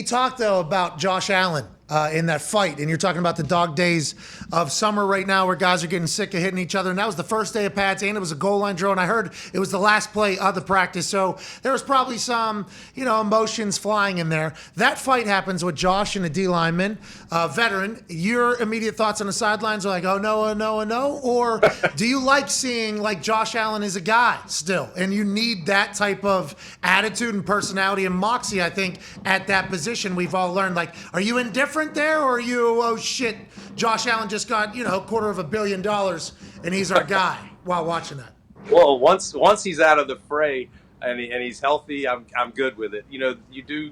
He talked, though, about Josh Allen in that fight. And you're talking about the dog days of summer right now where guys are getting sick of hitting each other. And that was the first day of Pats, and it was a goal line drill. And I heard it was the last play of the practice. So there was probably some, emotions flying in there. That fight happens with Josh and a D lineman, veteran. Your immediate thoughts on the sidelines are like, oh, no, oh, no, oh, no? Or do you like seeing, like, Josh Allen is a guy still? And you need that type of attitude and personality and moxie, I think, at that position. We've all learned, like, are you indifferent there, or are you, oh shit, Josh Allen just got, $250 million and he's our guy while watching that? Well, once he's out of the fray and he's healthy, I'm good with it. You do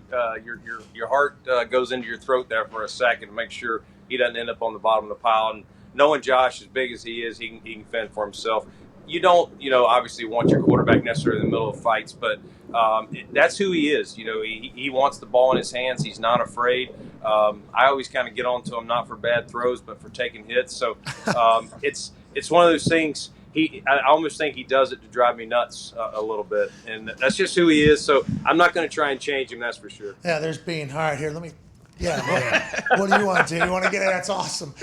your heart goes into your throat there for a second to make sure he doesn't end up on the bottom of the pile. And knowing Josh, as big as he is, he can fend for himself. You don't, obviously want your quarterback necessarily in the middle of fights, but that's who he is. He wants the ball in his hands. He's not afraid. I always kind of get on to him, not for bad throws, but for taking hits. So it's one of those things. I almost think he does it to drive me nuts a little bit, and that's just who he is. So I'm not going to try and change him. That's for sure. Yeah, there's Beane. All right, here, let me. Yeah, what do you want to do? You want to get it? That's awesome.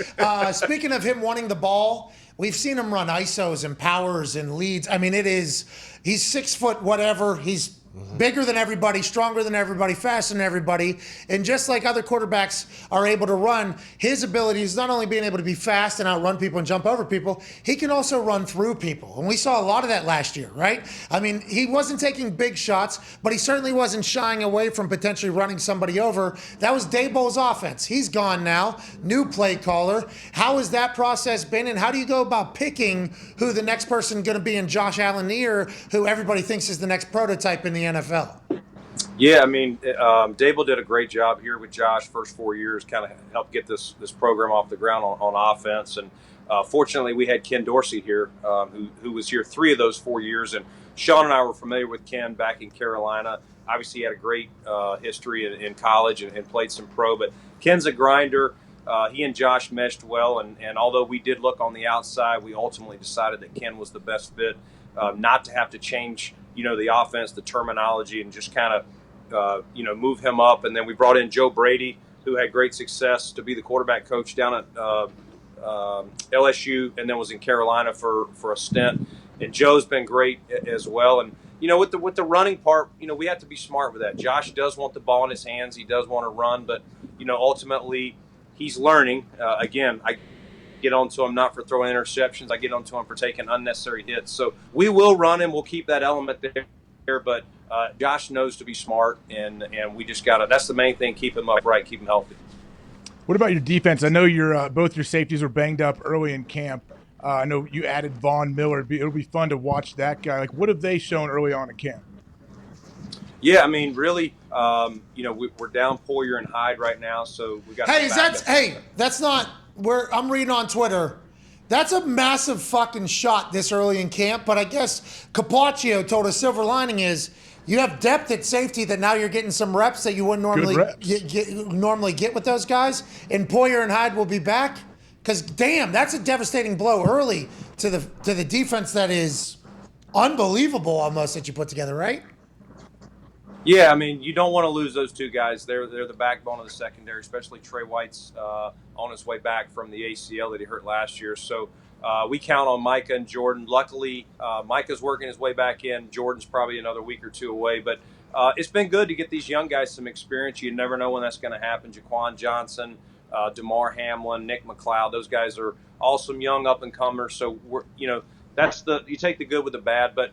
Speaking of him wanting the ball, we've seen him run ISOs and powers and leads. I mean, he's 6 foot whatever. He's bigger than everybody, stronger than everybody, faster than everybody. And just like other quarterbacks are able to run, his ability is not only being able to be fast and outrun people and jump over people, he can also run through people. And we saw a lot of that last year, right? I mean, he wasn't taking big shots, but he certainly wasn't shying away from potentially running somebody over. That was Daboll's offense. He's gone now. New play caller. How has that process been, and how do you go about picking who the next person going to be in Josh Allen ear, who everybody thinks is the next prototype in the NFL? Yeah, I mean, Dable did a great job here with Josh. First 4 years, kind of helped get this program off the ground on offense. And fortunately, we had Ken Dorsey here, who was here 3 of those 4 years. And Sean and I were familiar with Ken back in Carolina. Obviously, he had a great history in college and played some pro. But Ken's a grinder. He and Josh meshed well. And although we did look on the outside, we ultimately decided that Ken was the best fit, not to have to change the offense, the terminology, and just kind of, move him up. And then we brought in Joe Brady, who had great success to be the quarterback coach down at LSU, and then was in Carolina for a stint. And Joe's been great as well. And, with the running part, we have to be smart with that. Josh does want the ball in his hands. He does want to run, but, ultimately he's learning. Again, I get onto him not for throwing interceptions. I get onto him for taking unnecessary hits. So we will run him. We'll keep that element there. But Josh knows to be smart, and we just got to – that's the main thing, keep him upright, keep him healthy. What about your defense? I know both your safeties were banged up early in camp. I know you added Von Miller. It'll be fun to watch that guy. Like, what have they shown early on in camp? Yeah, I mean, really, we're down Poyer and Hyde right now, so we got. That's not where I'm reading on Twitter. That's a massive fucking shot this early in camp. But I guess Capaccio told us silver lining is you have depth at safety that now you're getting some reps that you wouldn't normally get with those guys. And Poyer and Hyde will be back. Because damn, that's a devastating blow early to the defense that is unbelievable almost that you put together, right? Yeah, I mean, you don't want to lose those two guys. They're the backbone of the secondary, especially Trey White's on his way back from the ACL that he hurt last year. So we count on Micah and Jordan. Luckily, Micah's working his way back in. Jordan's probably another week or two away. But it's been good to get these young guys some experience. You never know when that's going to happen. Jaquan Johnson, DeMar Hamlin, Nick McLeod, those guys are all some young up-and-comers. So, you take the good with the bad. But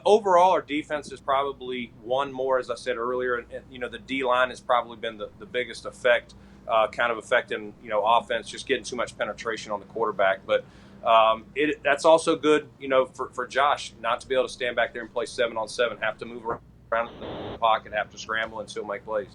overall, our defense is probably one more, as I said earlier. And the D-line has probably been the biggest effect, kind of affecting, offense, just getting too much penetration on the quarterback. But that's also good, for Josh, not to be able to stand back there and play 7-on-7, have to move around in the pocket, have to scramble and still make plays.